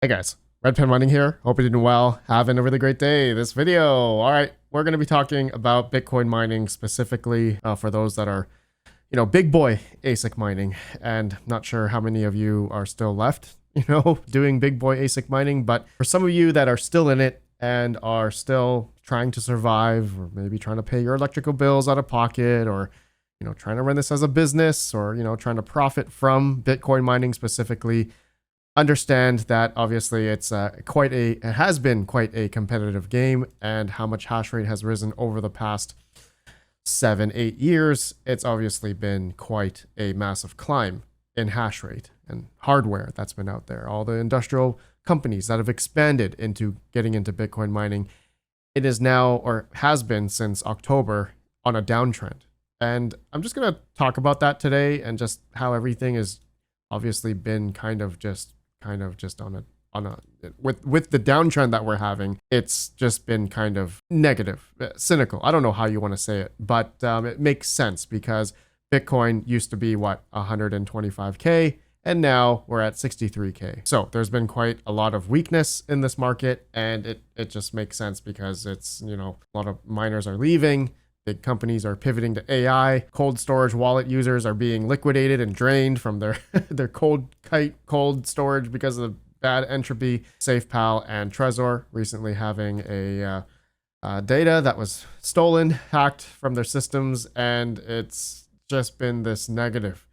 Hey guys, Red Pen Mining here. Hope you're doing well. Having a really great day. This video. All right, we're going to be talking about Bitcoin mining specifically for those that are, big boy ASIC mining. And not sure how many of you are still left, doing big boy ASIC mining. But for some of you that are still in it and are still trying to survive, or maybe trying to pay your electrical bills out of pocket, or trying to run this as a business, or trying to profit from Bitcoin mining specifically, understand that obviously it has been quite a competitive game, and how much hash rate has risen over the past 7-8 years. It's obviously been quite a massive climb in hash rate and hardware that's been out there. All the industrial companies that have expanded into getting into Bitcoin mining, it is now, or has been since October, on a downtrend. And I'm just going to talk about that today, and just how everything has obviously been kind of just on a with the downtrend that we're having. It's just been kind of negative, cynical. I don't know how you want to say it, but it makes sense because Bitcoin used to be 125K, and now we're at 63K. So there's been quite a lot of weakness in this market, and it just makes sense because it's, a lot of miners are leaving. Big companies are pivoting to AI. Cold storage wallet users are being liquidated and drained from their cold storage because of the bad entropy. SafePal and Trezor recently having a data that was stolen, hacked from their systems, and it's just been this negative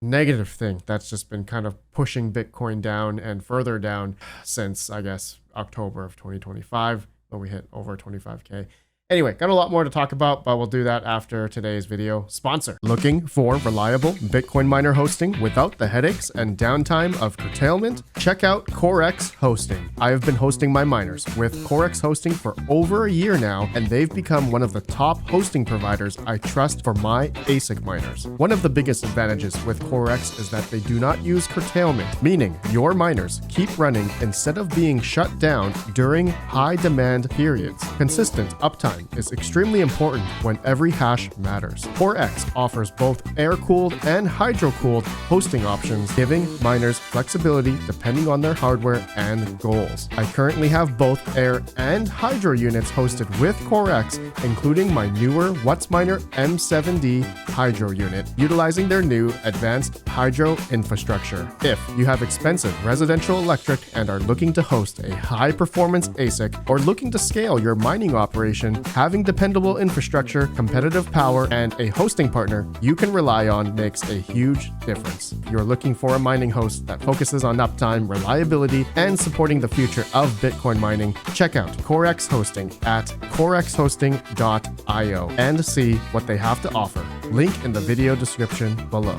thing that's just been kind of pushing Bitcoin down and further down since, I guess, October of 2025, when we hit over 25K. Anyway, got a lot more to talk about, but we'll do that after today's video sponsor. Looking for reliable Bitcoin miner hosting without the headaches and downtime of curtailment? Check out CoreX Hosting. I have been hosting my miners with CoreX Hosting for over a year now, and they've become one of the top hosting providers I trust for my ASIC miners. One of the biggest advantages with CoreX is that they do not use curtailment, meaning your miners keep running instead of being shut down during high demand periods. Consistent uptime is extremely important when every hash matters. CoreX offers both air-cooled and hydro-cooled hosting options, giving miners flexibility depending on their hardware and goals. I currently have both air and hydro units hosted with CoreX, including my newer WhatsMiner M7D hydro unit, utilizing their new advanced hydro infrastructure. If you have expensive residential electric and are looking to host a high-performance ASIC, or looking to scale your mining operation, having dependable infrastructure, competitive power, and a hosting partner you can rely on makes a huge difference. If you're looking for a mining host that focuses on uptime, reliability, and supporting the future of Bitcoin mining, check out CoreX Hosting at corexhosting.io and see what they have to offer. Link in the video description below.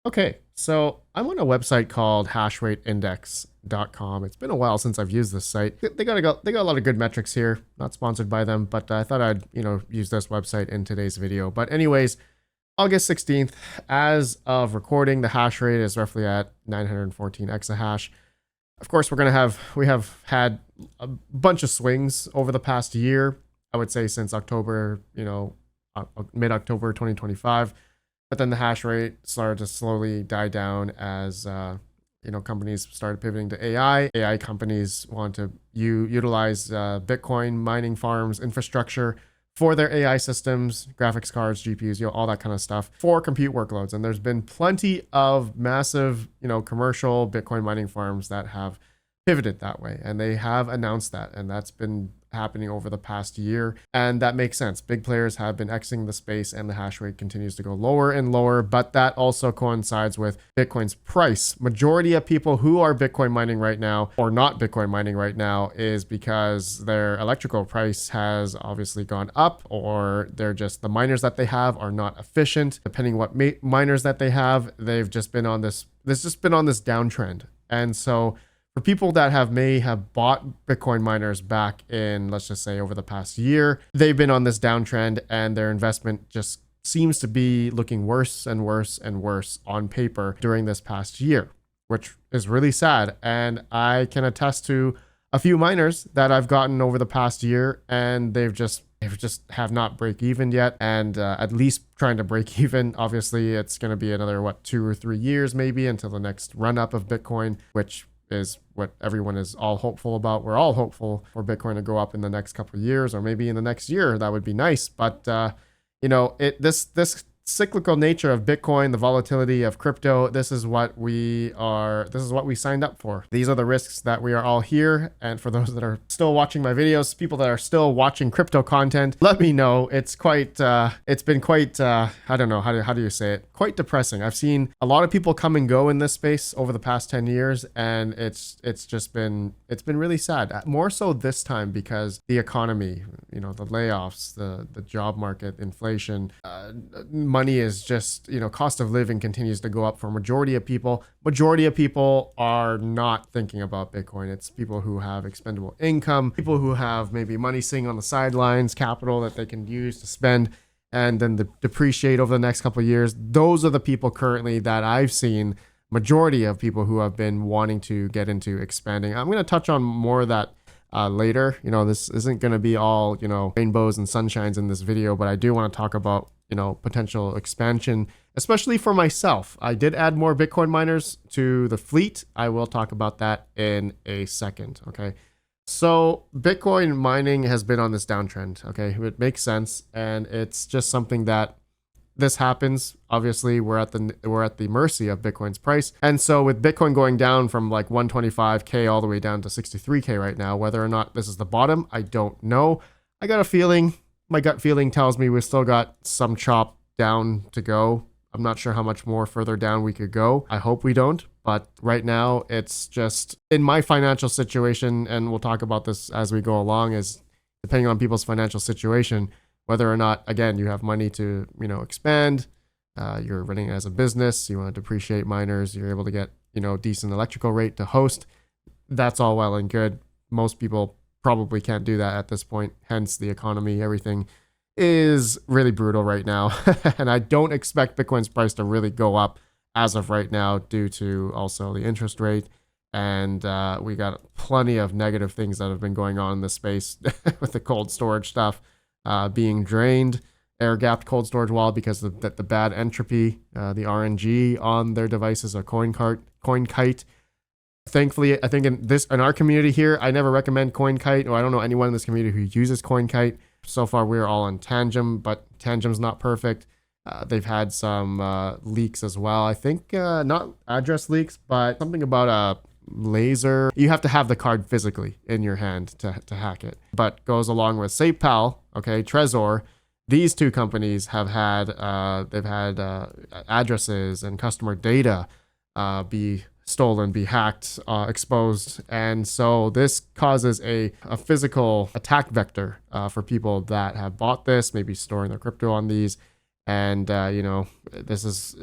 Okay, so I'm on a website called hashrateindex.com. It's been a while since I've used this site. They got a lot of good metrics here. Not sponsored by them, but I thought I'd use this website in today's video. But anyways, August 16th, as of recording, the hash rate is roughly at 914 exahash. Of course, we have had a bunch of swings over the past year. I would say since October, mid-October 2025. But then the hash rate started to slowly die down as companies started pivoting to AI. AI companies want to utilize Bitcoin mining farms infrastructure for their AI systems, graphics cards, GPUs, all that kind of stuff for compute workloads. And there's been plenty of massive, commercial Bitcoin mining farms that have pivoted that way, and they have announced that, and that's been happening over the past year, and that makes sense. Big players have been exiting the space, and the hash rate continues to go lower and lower, but that also coincides with Bitcoin's price. Majority of people who are Bitcoin mining right now, or not Bitcoin mining right now, is because their electrical price has obviously gone up, or they're just, the miners that they have are not efficient. Depending what miners that they have, they've just been on this downtrend. And so for people that may have bought Bitcoin miners back in, let's just say, over the past year, they've been on this downtrend, and their investment just seems to be looking worse and worse and worse on paper during this past year, which is really sad. And I can attest to a few miners that I've gotten over the past year, and they've just They just have not break even yet, and at least trying to break even. Obviously, it's going to be another, what, 2 or 3 years maybe until the next run up of Bitcoin, which is what everyone is all hopeful about. We're all hopeful for Bitcoin to go up in the next couple of years, or maybe in the next year. That would be nice. But, this cyclical nature of Bitcoin, the volatility of crypto, this is what we signed up for. These are the risks that we are all here. And for those that are still watching my videos, people that are still watching crypto content, let me know. It's been quite, I don't know, how do you say it? Quite depressing. I've seen a lot of people come and go in this space over the past 10 years, and it's been really sad. More so this time because the economy, the layoffs, the job market, inflation, money is just, cost of living continues to go up for majority of people. Majority of people are not thinking about Bitcoin. It's people who have expendable income, people who have maybe money sitting on the sidelines, capital that they can use to spend and then depreciate over the next couple of years. Those are the people currently that I've seen, majority of people who have been wanting to get into expanding. I'm going to touch on more of that later. This isn't going to be all, rainbows and sunshines in this video, but I do want to talk about potential expansion, especially for myself. I did add more Bitcoin miners to the fleet. I will talk about that in a second. Okay. So Bitcoin mining has been on this downtrend. Okay. It makes sense. And it's just something that this happens. Obviously we're at the mercy of Bitcoin's price. And so with Bitcoin going down from like 125K all the way down to 63K right now, whether or not this is the bottom, I don't know. I got a feeling. My gut feeling tells me we've still got some chop down to go. I'm not sure how much more further down we could go. I hope we don't. But right now, it's just in my financial situation, and we'll talk about this as we go along, is depending on people's financial situation, whether or not, again, you have money to, expand, you're running as a business, you want to depreciate miners, you're able to get, decent electrical rate to host. That's all well and good. Most people probably can't do that at this point. Hence the economy, everything is really brutal right now. And I don't expect Bitcoin's price to really go up as of right now due to also the interest rate. And we got plenty of negative things that have been going on in this space with the cold storage stuff being drained, air-gapped cold storage wall because of the bad entropy, the RNG on their devices, a CoinKite. Thankfully, I think in our community here, I never recommend CoinKite, or I don't know anyone in this community who uses CoinKite. So far, we're all on Tangem, but Tangem's not perfect. They've had some leaks as well. I think not address leaks, but something about a laser. You have to have the card physically in your hand to hack it. But goes along with SafePal, okay, Trezor. These two companies have had addresses and customer data be stolen, be hacked, exposed. And so this causes a physical attack vector for people that have bought this, maybe storing their crypto on these. And, this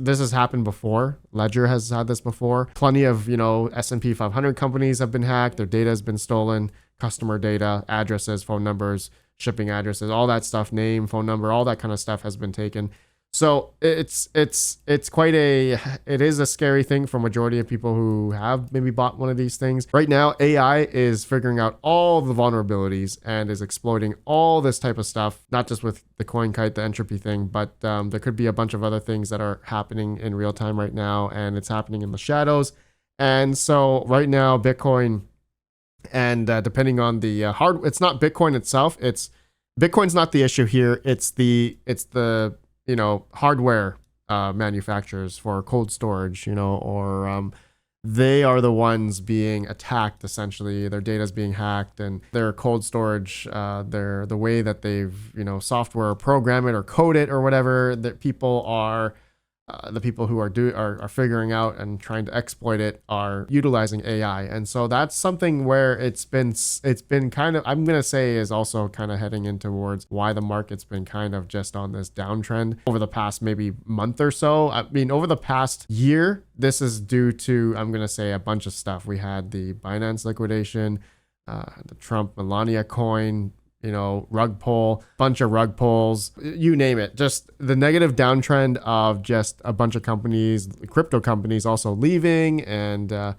has happened before. Ledger has had this before. Plenty of, S&P 500 companies have been hacked. Their data has been stolen, customer data, addresses, phone numbers, shipping addresses, all that stuff, name, phone number, all that kind of stuff has been taken. So it is a scary thing for majority of people who have maybe bought one of these things. Right now, AI is figuring out all the vulnerabilities and is exploiting all this type of stuff, not just with the CoinKite, the entropy thing, but there could be a bunch of other things that are happening in real time right now, and it's happening in the shadows. And so right now, Bitcoin, and depending on the it's not Bitcoin itself, Bitcoin's not the issue here. It's the hardware manufacturers for cold storage, or they are the ones being attacked. Essentially, their data is being hacked, and their cold storage, the way that they've software program it or code it or whatever, that people are. The people who are figuring out and trying to exploit it are utilizing AI. And so that's something where it's been kind of, I'm going to say, is also kind of heading in towards why the market's been kind of just on this downtrend over the past maybe month or so. I mean, over the past year, this is due to, I'm going to say, a bunch of stuff. We had the Binance liquidation, the Trump Melania coin, rug pull, bunch of rug pulls, you name it. Just the negative downtrend of just a bunch of companies, crypto companies also leaving. And,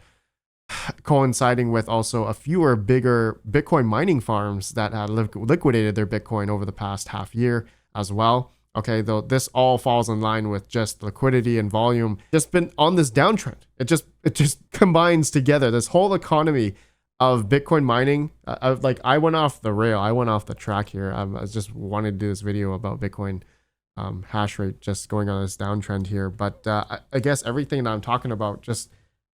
coinciding with also a fewer bigger Bitcoin mining farms that had liquidated their Bitcoin over the past half year as well. Okay, though this all falls in line with just liquidity and volume just been on this downtrend. It just combines together this whole economy of Bitcoin mining. I went off the rail. I went off the track here. I just wanted to do this video about Bitcoin hash rate just going on this downtrend here. But I guess everything that I'm talking about just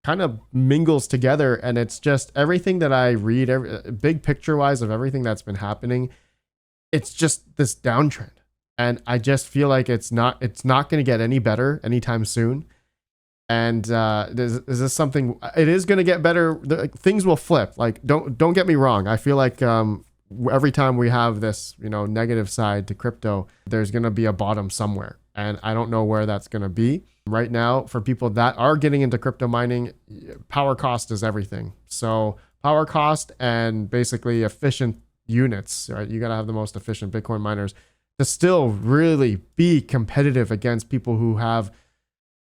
kind of mingles together, and it's just everything that I read, big picture wise of everything that's been happening. It's just this downtrend. And I just feel like it's not going to get any better anytime soon. And is this something? It is going to get better. Things will flip. Like don't get me wrong. I feel like every time we have this negative side to crypto, there's going to be a bottom somewhere, and I don't know where that's going to be. Right now, for people that are getting into crypto mining, power cost is everything. So power cost and basically efficient units. Right, you got to have the most efficient Bitcoin miners to still really be competitive against people who have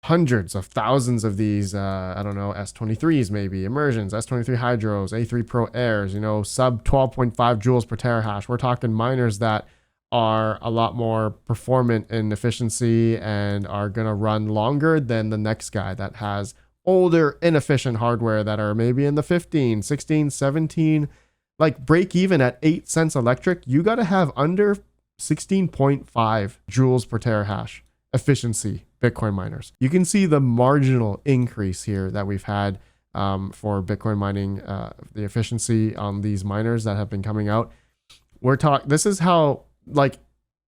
hundreds of thousands of these, I don't know, S23s maybe, immersions, S23 hydros, A3 Pro airs, sub 12.5 joules per terahash. We're talking miners that are a lot more performant in efficiency and are going to run longer than the next guy that has older, inefficient hardware that are maybe in the 15, 16, 17, like break even at 8 cents electric. You got to have under 16.5 joules per terahash efficiency Bitcoin miners. You can see the marginal increase here that we've had for Bitcoin mining, the efficiency on these miners that have been coming out. This is how like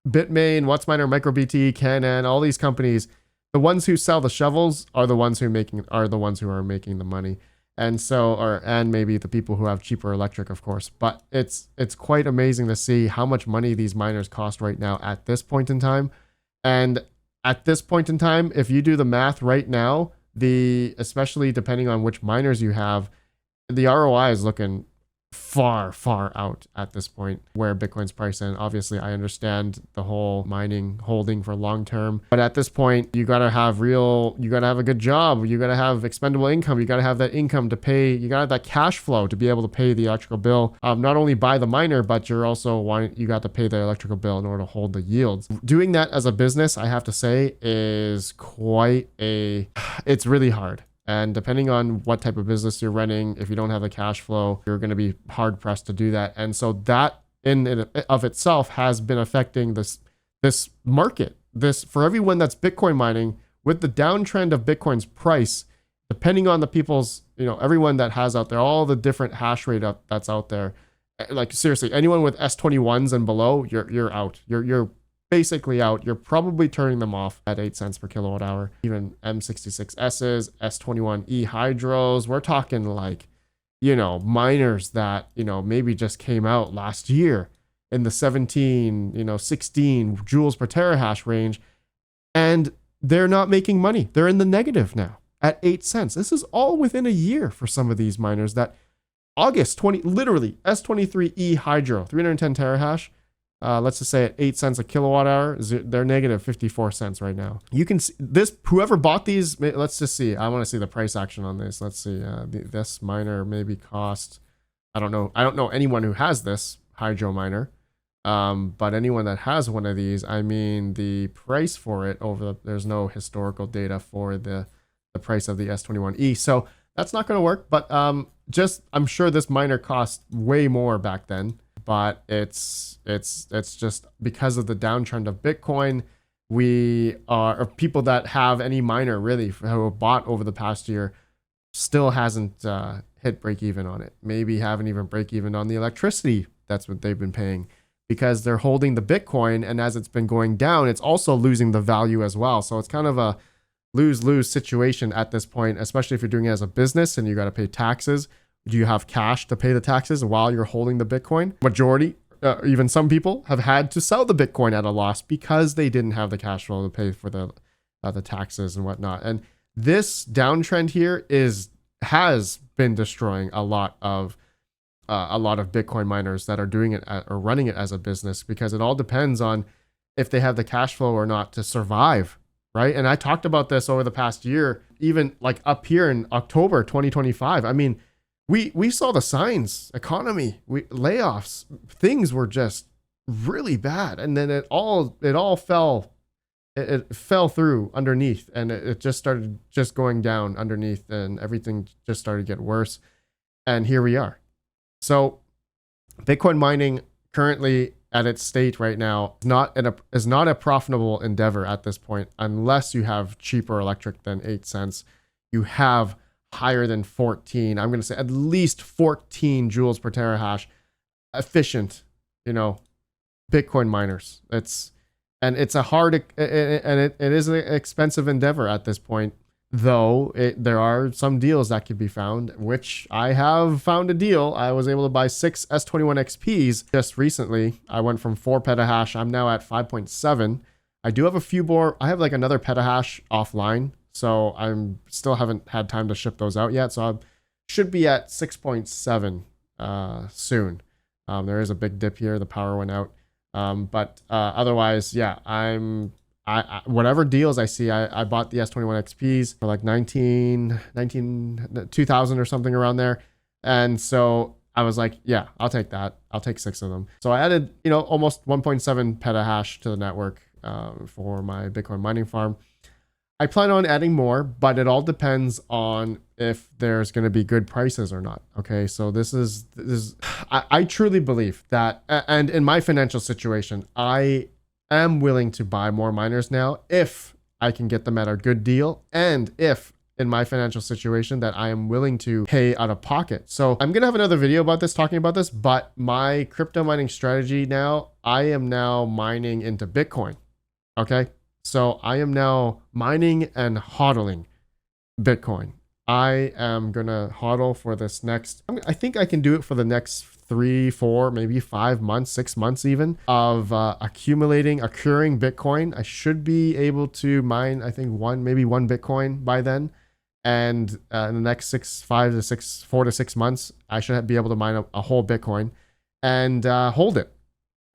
Bitmain, WhatsMiner, MicroBT, Canon, all these companies, the ones who sell the shovels are the ones who are making the money. And and maybe the people who have cheaper electric, of course. But it's quite amazing to see how much money these miners cost right now at this point in time. And at this point in time, if you do the math right now, especially depending on which miners you have, the ROI is looking far out at this point where Bitcoin's priced in. Obviously, I understand the whole mining holding for long term, but at this point, you got to have a good job. You got to have expendable income. You got to have that income to pay. You got to have that cash flow to be able to pay the electrical bill. Not only by the miner, but you got to pay the electrical bill in order to hold the yields. Doing that as a business, I have to say, is it's really hard. And depending on what type of business you're running, if you don't have the cash flow, you're going to be hard pressed to do that. And so that in and of itself has been affecting this market. For everyone that's Bitcoin mining, with the downtrend of Bitcoin's price, depending on the people's, everyone that has out there, all the different hash rate that's out there, like seriously, anyone with S21s and below, you're out. You're basically out. You're probably turning them off at 8 cents per kilowatt hour. Even M66Ss, S21 hydros. We're talking like, miners that, maybe just came out last year in the 17, 16 joules per terahash range. And they're not making money. They're in the negative now at 8 cents. This is all within a year for some of these miners that literally S23 hydro, 310 terahash. Let's just say at 8 cents a kilowatt hour, they're negative 54 cents right now. You can see this, whoever bought these, let's just see. I want to see the price action on this. Let's see. This miner maybe cost, I don't know anyone who has this hydro miner. But anyone that has one of these, I mean, the price for it there's no historical data for the price of the S21 So that's not going to work. But I'm sure this miner cost way more back then. But it's just because of the downtrend of Bitcoin, or people that have any miner really who have bought over the past year still hasn't hit break even on it. Maybe haven't even break even on the electricity. That's what they've been paying, because they're holding the Bitcoin, and as it's been going down, it's also losing the value as well. So it's kind of a lose-lose situation at this point, especially if you're doing it as a business and you got to pay taxes. Do you have cash to pay the taxes while you're holding the Bitcoin? Majority, even some people, have had to sell the Bitcoin at a loss because they didn't have the cash flow to pay for the taxes and whatnot. And this downtrend here has been destroying a lot of Bitcoin miners that are doing it or running it as a business, because it all depends on if they have the cash flow or not to survive, right? And I talked about this over the past year, even like up here in October 2025. I mean, we saw the signs, economy, layoffs, things were just really bad, and then it all fell. It fell through underneath, and it just started just going down underneath, and everything just started to get worse. And here we are. So Bitcoin mining currently at its state right now is not a profitable endeavor at this point, unless you have cheaper electric than 8 cents. You have higher than 14. I'm going to say at least 14 joules per terahash efficient, Bitcoin miners. It's a hard, and it is an expensive endeavor at this point. Though there are some deals that could be found, which I have found a deal. I was able to buy 6 S21 XPs just recently. I went from 4 petahash. I'm now at 5.7. I do have a few more. I have like another petahash offline, so I'm still haven't had time to ship those out yet. So I should be at 6.7 soon. There is a big dip here. The power went out. But otherwise, yeah, I whatever deals I see, I bought the S21 XPs for like 2000 or something around there. And so I was like, yeah, I'll take that. I'll take 6 of them. So I added, almost 1.7 petahash to the network for my Bitcoin mining farm. I plan on adding more, but it all depends on if there's going to be good prices or not. Okay, so this is I truly believe that, and in my financial situation, I am willing to buy more miners now if I can get them at a good deal, and if in my financial situation that I am willing to pay out of pocket. So I'm gonna have another video about this, talking about this, but my crypto mining strategy now, I am now mining into Bitcoin. Okay, so I am now mining and hodling Bitcoin. I am gonna hodl for this next, I think I can do it for the next 3, 4, maybe 5 months, 6 months even, of accruing Bitcoin. I should be able to mine, I think maybe one Bitcoin by then. And in the next 4 to 6 months, I should be able to mine a whole Bitcoin and hold it.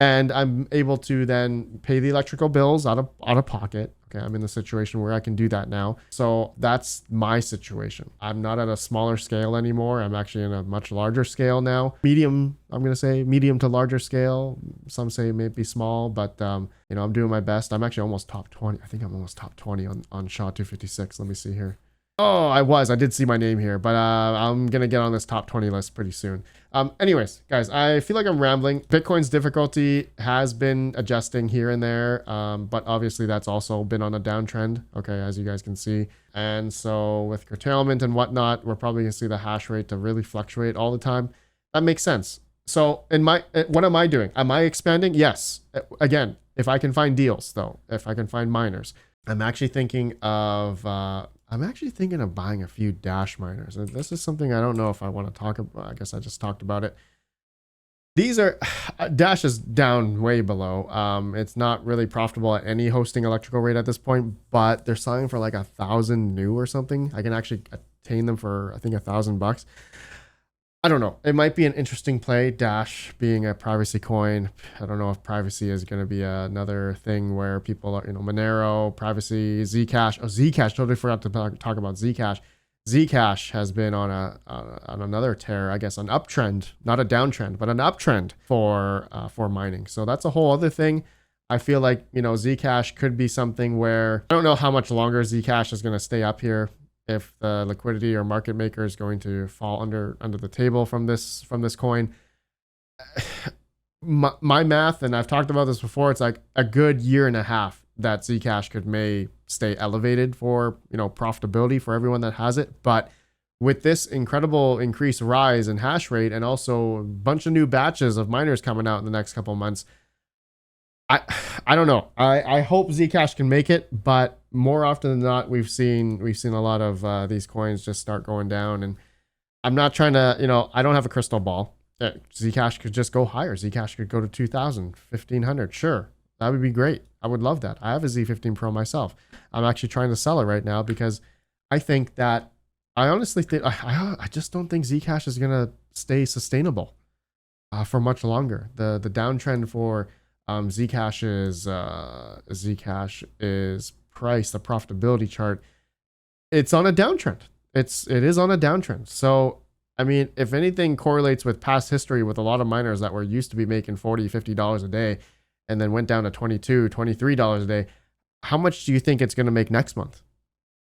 And I'm able to then pay the electrical bills out of pocket. Okay, I'm in the situation where I can do that now. So that's my situation. I'm not at a smaller scale anymore. I'm actually in a much larger scale now. I'm going to say medium to larger scale. Some say maybe small, but I'm doing my best. I'm actually almost top 20. I think I'm almost top 20 on SHA-256. Let me see here. Oh, I did see my name here, but I'm going to get on this top 20 list pretty soon. Anyways, guys, I feel like I'm rambling. Bitcoin's difficulty has been adjusting here and there, but obviously that's also been on a downtrend, okay, as you guys can see. And so with curtailment and whatnot, we're probably going to see the hash rate to really fluctuate all the time. That makes sense. So what am I doing? Am I expanding? Yes. Again, if I can find deals, though, if I can find miners. I'm actually thinking of buying a few Dash miners. And this is something I don't know if I want to talk about. I guess I just talked about it. These are, Dash is down way below. It's not really profitable at any hosting electrical rate at this point, but they're selling for like 1,000 new or something. I can actually attain them for, I think, $1,000. I don't know. It might be an interesting play. Dash being a privacy coin. I don't know if privacy is going to be another thing where people are, Monero, privacy, Zcash. Oh, Zcash. Totally forgot to talk about Zcash. Zcash has been on another tear, I guess, an uptrend, not a downtrend, but an uptrend for mining. So that's a whole other thing. I feel like, Zcash could be something where I don't know how much longer Zcash is going to stay up here. If the liquidity or market maker is going to fall under the table from this coin. My math, and I've talked about this before, it's like a good year and a half that Zcash may stay elevated for profitability for everyone that has it. But with this incredible increased rise in hash rate and also a bunch of new batches of miners coming out in the next couple of months, I don't know. I hope Zcash can make it, but more often than not, we've seen a lot of these coins just start going down. And I'm not trying to, I don't have a crystal ball. Zcash could just go higher. Zcash could go to 2,000, 1,500. Sure, that would be great. I would love that. I have a Z15 Pro myself. I'm actually trying to sell it right now because I think that I honestly think I just don't think Zcash is gonna stay sustainable for much longer. The downtrend for Zcash is price, the profitability chart. It's on a downtrend. It is on a downtrend. So I mean, if anything correlates with past history with a lot of miners that were used to be making $40, $50 a day and then went down to $22, $23 a day, how much do you think it's going to make next month?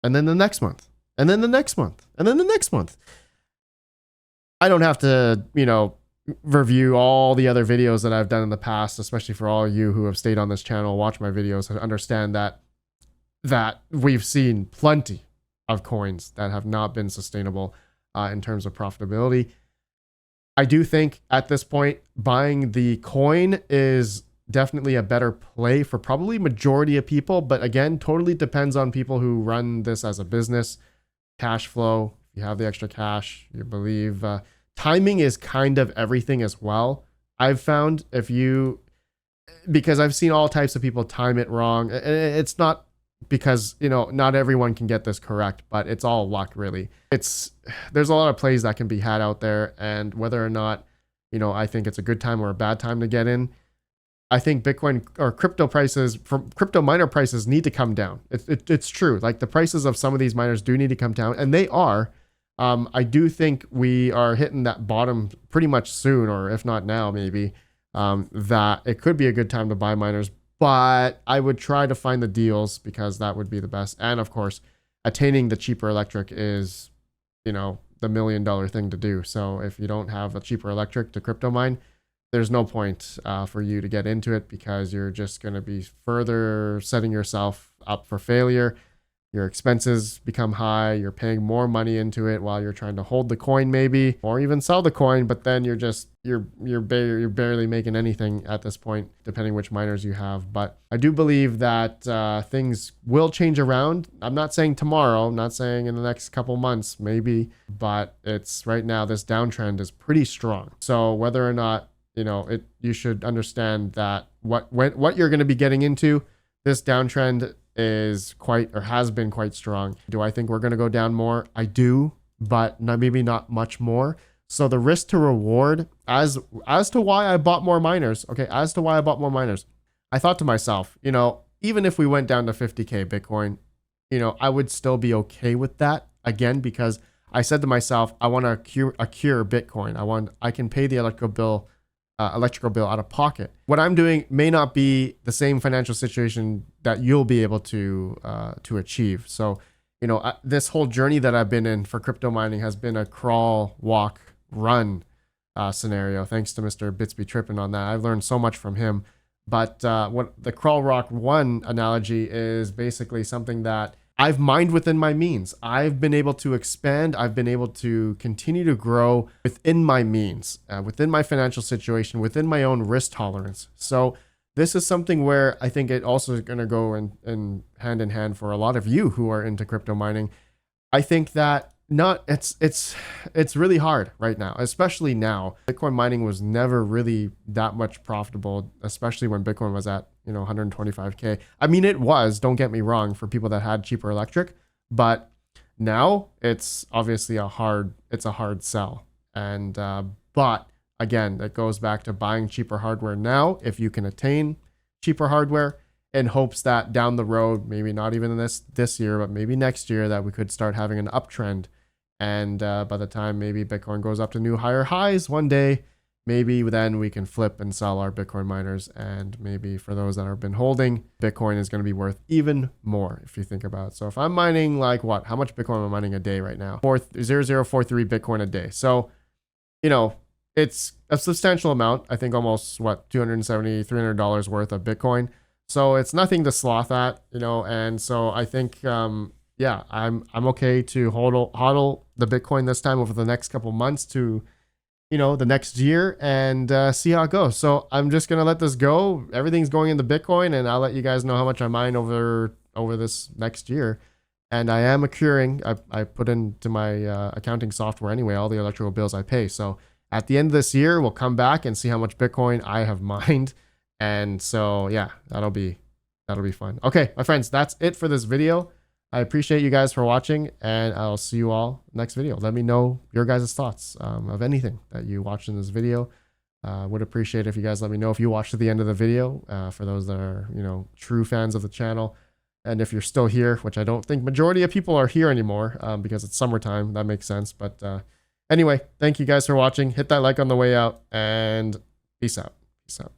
And then the next month, and then the next month, and then the next month. I don't have to, review all the other videos that I've done in the past, especially for all of you who have stayed on this channel, watch my videos, and understand that we've seen plenty of coins that have not been sustainable in terms of profitability. I do think at this point, buying the coin is definitely a better play for probably majority of people. But again, totally depends on people who run this as a business. Cash flow, if you have the extra cash, you believe. Timing is kind of everything as well. I've found because I've seen all types of people time it wrong. It's not because, not everyone can get this correct, but it's all luck really. There's a lot of plays that can be had out there, and whether or not, I think it's a good time or a bad time to get in. I think Bitcoin or crypto miner prices need to come down. It's true. Like the prices of some of these miners do need to come down, and they are. I do think we are hitting that bottom pretty much soon, or if not now, maybe, that it could be a good time to buy miners, but I would try to find the deals because that would be the best. And of course, attaining the cheaper electric is, the $1 million thing to do. So if you don't have a cheaper electric to crypto mine, there's no point for you to get into it because you're just going to be further setting yourself up for failure. Your expenses become high. You're paying more money into it while you're trying to hold the coin maybe, or even sell the coin. But then you're barely making anything at this point, depending which miners you have. But I do believe that things will change around. I'm not saying tomorrow. I'm not saying in the next couple months, maybe. But it's right now, this downtrend is pretty strong. So whether or not, you should understand that what you're going to be getting into, this downtrend is has been quite strong. Do I think we're going to go down more? I do, but maybe not much more. So the risk to reward as to why I bought more miners. Okay. As to why I bought more miners, I thought to myself, even if we went down to 50K Bitcoin, I would still be okay with that again, because I said to myself, I want to cure Bitcoin. I can pay the electrical bill out of pocket. What I'm doing may not be the same financial situation that you'll be able to achieve. So, this whole journey that I've been in for crypto mining has been a crawl, walk, run scenario. Thanks to Mr. Bitsby Trippin on that. I've learned so much from him. But what the crawl, walk, run analogy is basically something that I've mined within my means. I've been able to expand. I've been able to continue to grow within my means, within my financial situation, within my own risk tolerance. So this is something where I think it also is going to go in hand in hand for a lot of you who are into crypto mining. I think that it's really hard right now, especially now. Bitcoin mining was never really that much profitable, especially when Bitcoin was at 125K. I mean, it was, don't get me wrong, for people that had cheaper electric, but now it's obviously a hard sell. And but again, that goes back to buying cheaper hardware now if you can attain cheaper hardware, in hopes that down the road, maybe not even in this year, but maybe next year, that we could start having an uptrend. And by the time maybe Bitcoin goes up to new higher highs one day, maybe then we can flip and sell our Bitcoin miners. And maybe for those that have been holding, Bitcoin is going to be worth even more if you think about it. So if I'm mining how much Bitcoin am I mining a day right now? 0.0043 Bitcoin a day. So, it's a substantial amount. I think almost $270, $300 worth of Bitcoin. So it's nothing to sloth at, and so I think, I'm okay to hodl the Bitcoin this time over the next couple months to, the next year, and see how it goes. So I'm just going to let this go. Everything's going into Bitcoin, and I'll let you guys know how much I mine over this next year. And I am accruing. I put into my accounting software anyway, all the electrical bills I pay. So at the end of this year, we'll come back and see how much Bitcoin I have mined. And so, yeah, that'll be fun. Okay, my friends, that's it for this video. I appreciate you guys for watching, and I'll see you all next video. Let me know your guys' thoughts of anything that you watched in this video. Would appreciate if you guys let me know if you watched to the end of the video, for those that are, true fans of the channel. And if you're still here, which I don't think majority of people are here anymore, because it's summertime, that makes sense. But Anyway, thank you guys for watching. Hit that like on the way out, and peace out. Peace out.